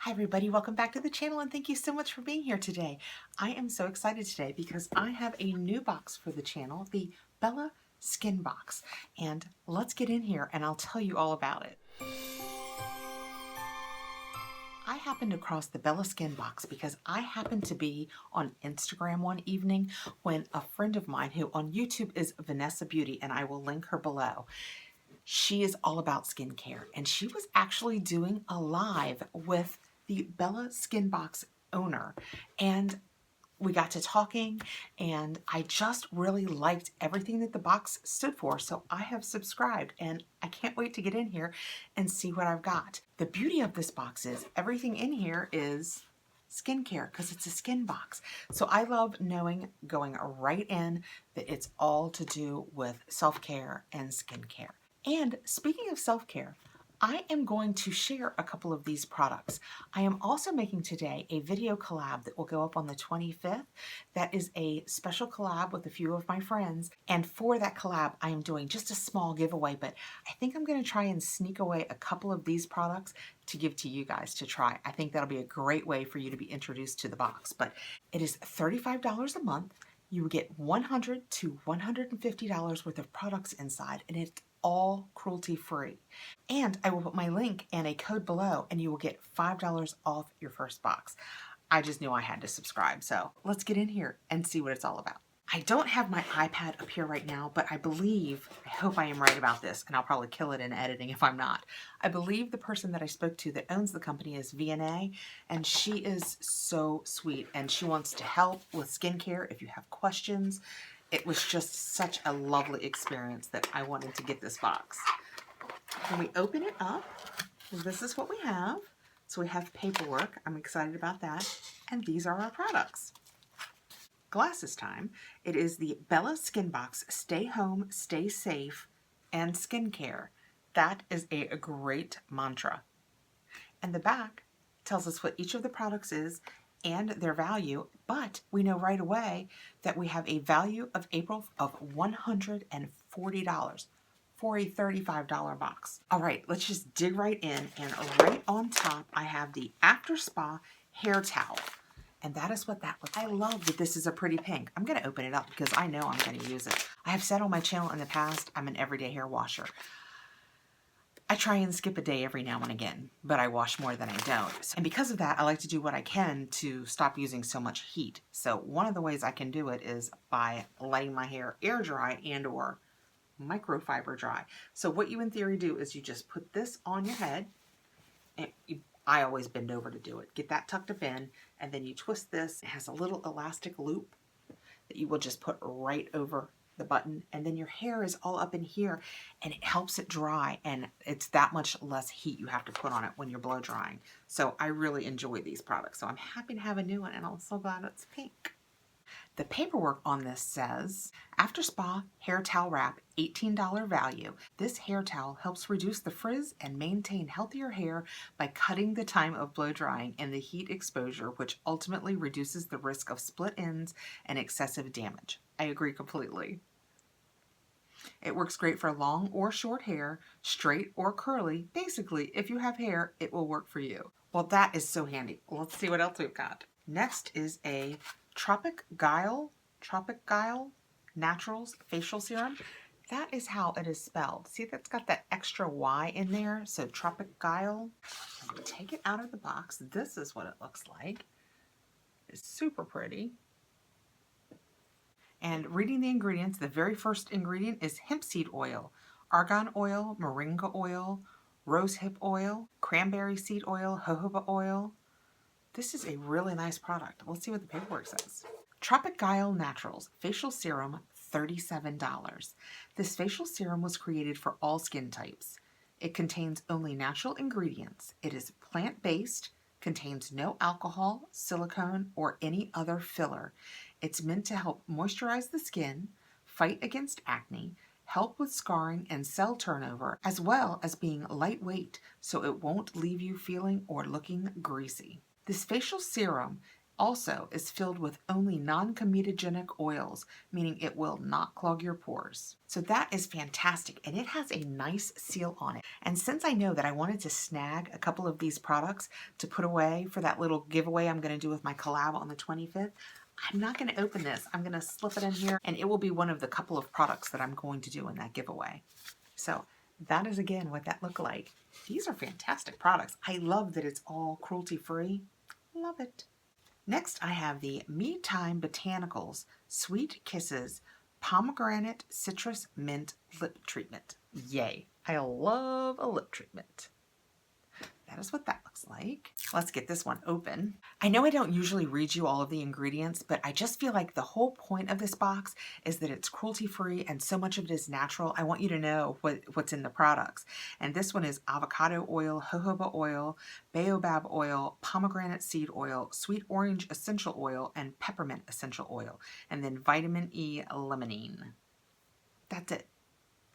Hi everybody, welcome back to the channel and thank you so much for being here today. I am so excited today because I have a new box for the channel, the Bella Skin Box. And let's get in here and I'll tell you all about it. I happened across the Bella Skin Box because I happened to be on Instagram one evening when a friend of mine who on YouTube is Vanessa Beauty, and I will link her below. She is all about skincare and she was actually doing a live with the Bella Skin Box owner, and we got to talking and I just really liked everything that the box stood for, so I have subscribed and I can't wait to get in here and see what I've got. The beauty of this box is everything in here is skincare because it's a skin box. So I love knowing, going right in, that it's all to do with self-care and skincare. And speaking of self-care, I am going to share a couple of these products. I am also making today a video collab that will go up on the 25th. That is a special collab with a few of my friends. And for that collab, I am doing just a small giveaway, but I think I'm going to try and sneak away a couple of these products to give to you guys to try. I think that'll be a great way for you to be introduced to the box. But it is $35 a month. You will get $100 to $150 worth of products inside, and it's all cruelty free. And I will put my link and a code below and you will get $5 off your first box. I just knew I had to subscribe, so let's get in here and see what it's all about. I don't have my iPad up here right now, but I hope I am right about this, and I'll probably kill it in editing if I'm not. I believe the person that I spoke to that owns the company is VNA, and she is so sweet, and she wants to help with skincare if you have questions. It was just such a lovely experience that I wanted to get this box. When we open it up, this is what we have. So we have paperwork. I'm excited about that. And these are our products. Glasses time. It is the Bella Skin Box Stay Home, Stay Safe, and Skincare. That is a great mantra. And the back tells us what each of the products is and their value, but we know right away that we have a value of April of $140 for a $35 box. All right, let's just dig right in, and right on top I have the After Spa hair towel. And that is what that looks like. I love that this is a pretty pink. I'm gonna open it up because I know I'm gonna use it. I have said on my channel in the past, I'm an everyday hair washer. I try and skip a day every now and again, but I wash more than I don't. And because of that, I like to do what I can to stop using so much heat. So one of the ways I can do it is by letting my hair air dry and or microfiber dry. So what you in theory do is you just put this on your head, and I always bend over to do it. Get that tucked up in, and then you twist this. It has a little elastic loop that you will just put right over the button, and then your hair is all up in here and it helps it dry, and it's that much less heat you have to put on it when you're blow drying. So I really enjoy these products. So I'm happy to have a new one, and I'm so glad it's pink. The paperwork on this says, After Spa Hair Towel Wrap, $18 value. This hair towel helps reduce the frizz and maintain healthier hair by cutting the time of blow drying and the heat exposure, which ultimately reduces the risk of split ends and excessive damage. I agree completely. It works great for long or short hair, straight or curly. Basically, if you have hair, it will work for you. Well, that is so handy. Let's see what else we've got. Next is a Tropic Guile Naturals Facial Serum. That is how it is spelled. See, that's got that extra Y in there. So Tropic Guile. Take it out of the box. This is what it looks like. It's super pretty. And reading the ingredients, the very first ingredient is hemp seed oil, argan oil, moringa oil, rosehip oil, cranberry seed oil, jojoba oil. This is a really nice product. Let's see what the paperwork says. Tropic Guile Naturals Facial Serum, $37. This facial serum was created for all skin types. It contains only natural ingredients. It is plant-based, contains no alcohol, silicone, or any other filler. It's meant to help moisturize the skin, fight against acne, help with scarring and cell turnover, as well as being lightweight so it won't leave you feeling or looking greasy. This facial serum also is filled with only non-comedogenic oils, meaning it will not clog your pores. So that is fantastic, and it has a nice seal on it. And since I know that I wanted to snag a couple of these products to put away for that little giveaway I'm going to do with my collab on the 25th, I'm not going to open this. I'm going to slip it in here, and it will be one of the couple of products that I'm going to do in that giveaway. So that is, again, what that looked like. These are fantastic products. I love that it's all cruelty-free. Love it. Next, I have the Me Time Botanicals Sweet Kisses Pomegranate Citrus Mint Lip Treatment. Yay. I love a lip treatment. That is what that looks like. Let's get this one open. I know I don't usually read you all of the ingredients, but I just feel like the whole point of this box is that it's cruelty-free and so much of it is natural. I want you to know what's in the products. And this one is avocado oil, jojoba oil, baobab oil, pomegranate seed oil, sweet orange essential oil, and peppermint essential oil. And then vitamin E limonene. That's it.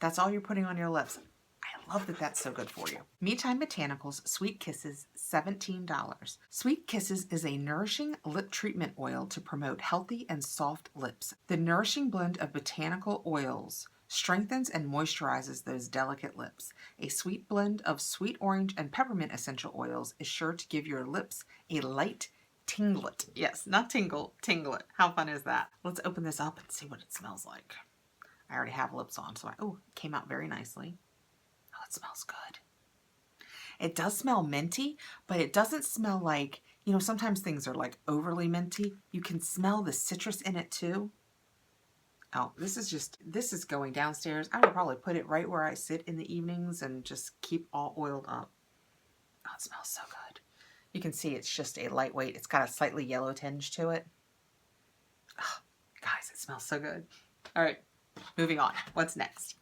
That's all you're putting on your lips. I love that that's so good for you. Me Time Botanicals Sweet Kisses, $17. Sweet Kisses is a nourishing lip treatment oil to promote healthy and soft lips. The nourishing blend of botanical oils strengthens and moisturizes those delicate lips. A sweet blend of sweet orange and peppermint essential oils is sure to give your lips a light tinglet. Yes, not tingle, tinglet. How fun is that? Let's open this up and see what it smells like. I already have lips on, so it came out very nicely. Oh, it smells good. It does smell minty, but it doesn't smell like, you know, sometimes things are like overly minty. You can smell the citrus in it too. Oh, this is going downstairs. I would probably put it right where I sit in the evenings and just keep all oiled up. Oh, it smells so good. You can see it's just a lightweight. It's got a slightly yellow tinge to it. Oh, guys, it smells so good. All right, moving on. What's next?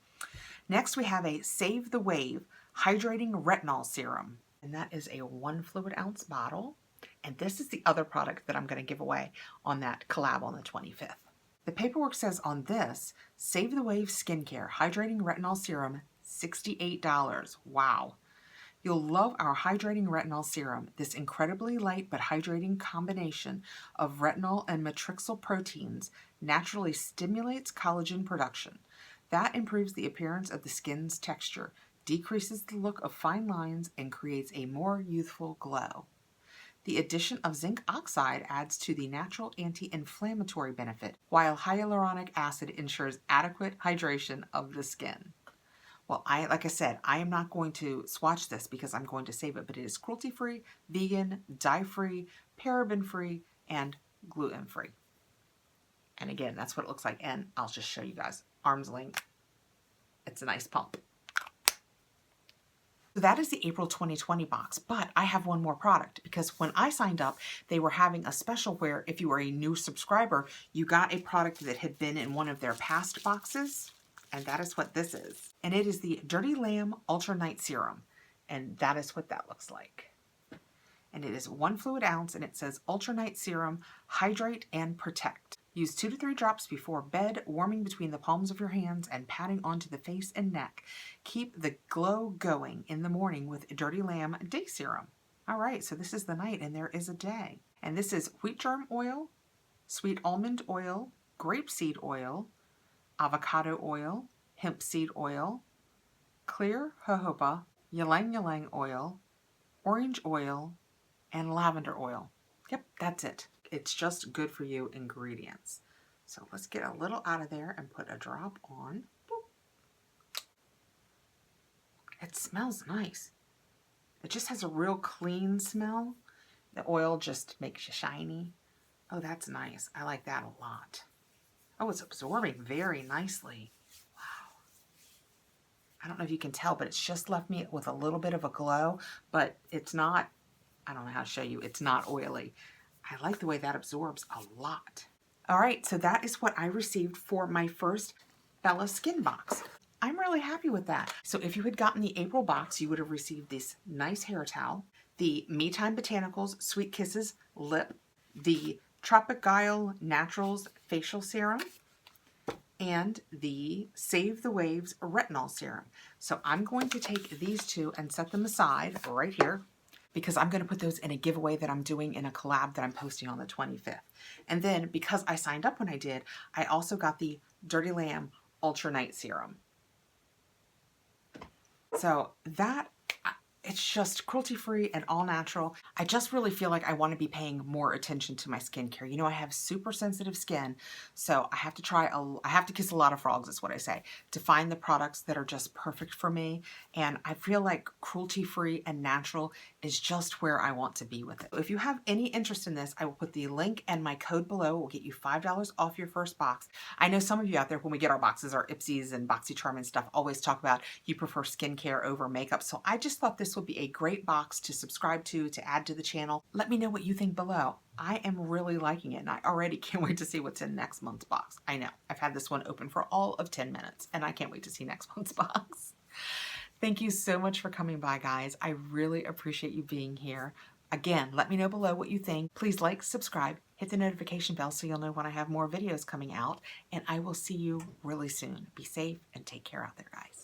Next, we have a Save the Wave Hydrating Retinol Serum. And that is a 1 fluid ounce bottle. And this is the other product that I'm going to give away on that collab on the 25th. The paperwork says on this, Save the Wave Skincare Hydrating Retinol Serum, $68. Wow. You'll love our Hydrating Retinol Serum. This incredibly light but hydrating combination of retinol and matrixyl proteins naturally stimulates collagen production. That improves the appearance of the skin's texture, decreases the look of fine lines, and creates a more youthful glow. The addition of zinc oxide adds to the natural anti-inflammatory benefit, while hyaluronic acid ensures adequate hydration of the skin. Well, like I said, I am not going to swatch this because I'm going to save it, but it is cruelty-free, vegan, dye-free, paraben-free, and gluten-free. And again, that's what it looks like. And I'll just show you guys. Arm's length. It's a nice pump. So that is the April 2020 box, but I have one more product because when I signed up, they were having a special where if you were a new subscriber, you got a product that had been in one of their past boxes, and that is what this is. And it is the Dirty Lamb Ultra Night Serum, and that is what that looks like. And it is 1 fluid ounce, and it says Ultra Night Serum, Hydrate and Protect. Use 2 to 3 drops before bed, warming between the palms of your hands and patting onto the face and neck. Keep the glow going in the morning with Dirty Lamb Day Serum. All right, so this is the night and there is a day. And this is wheat germ oil, sweet almond oil, grapeseed oil, avocado oil, hemp seed oil, clear jojoba, ylang ylang oil, orange oil, and lavender oil. Yep, that's it. It's just good for you ingredients. So let's get a little out of there and put a drop on. Boop. It smells nice. It just has a real clean smell. The oil just makes you shiny. Oh, that's nice. I like that a lot. Oh, it's absorbing very nicely. Wow. I don't know if you can tell, but it's just left me with a little bit of a glow, but it's not, I don't know how to show you, it's not oily. I like the way that absorbs a lot. All right, so that is what I received for my first Bella SkinBox. I'm really happy with that. So if you had gotten the April box, you would have received this nice hair towel, the Me Time Botanicals Sweet Kisses Lip, the Tropic Naturals Facial Serum, and the Save the Waves Retinol Serum. So I'm going to take these two and set them aside right here. because I'm going to put those in a giveaway that I'm doing in a collab that I'm posting on the 25th. And then because I signed up when I did, I also got the Dirty Lamb Ultra Night Serum. So that, it's just cruelty-free and all natural. I just really feel like I want to be paying more attention to my skincare. You know, I have super sensitive skin, so I have to I have to kiss a lot of frogs is what I say, to find the products that are just perfect for me. And I feel like cruelty-free and natural is just where I want to be with it. If you have any interest in this, I will put the link and my code below. It will get you $5 off your first box. I know some of you out there, when we get our boxes, our Ipsys and Boxycharm and stuff, always talk about you prefer skincare over makeup. So I just thought this would be a great box to subscribe to add to the channel. Let me know what you think below. I am really liking it, and I already can't wait to see what's in next month's box. I know, I've had this one open for all of 10 minutes, and I can't wait to see next month's box. Thank you so much for coming by, guys. I really appreciate you being here. Again, let me know below what you think. Please like, subscribe, hit the notification bell so you'll know when I have more videos coming out, and I will see you really soon. Be safe and take care out there, guys.